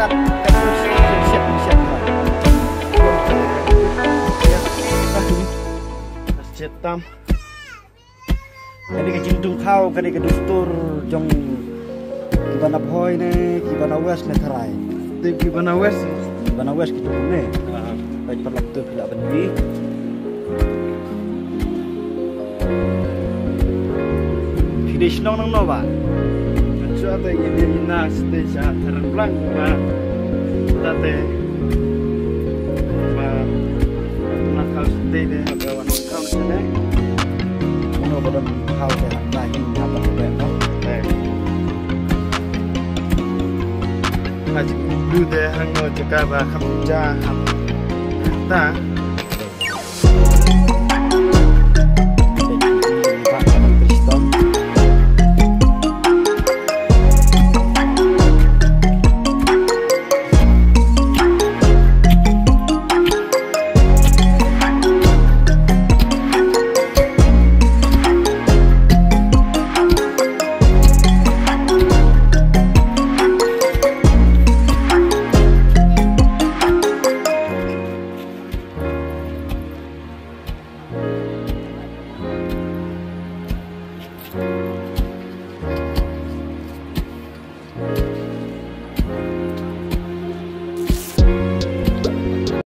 cắt siap tam cái cái tung thao cái cái dustur jong kibana boy ne kibana west ne tharai kibana west gitu ne baik perlap tu pila bendi finish nong no ba chu ate ini na stage a terang blank ba tate ba na kau stage de kawan kau sene no bodon how de na hin apa be no aji du de hango jaka ba kham ja ham ta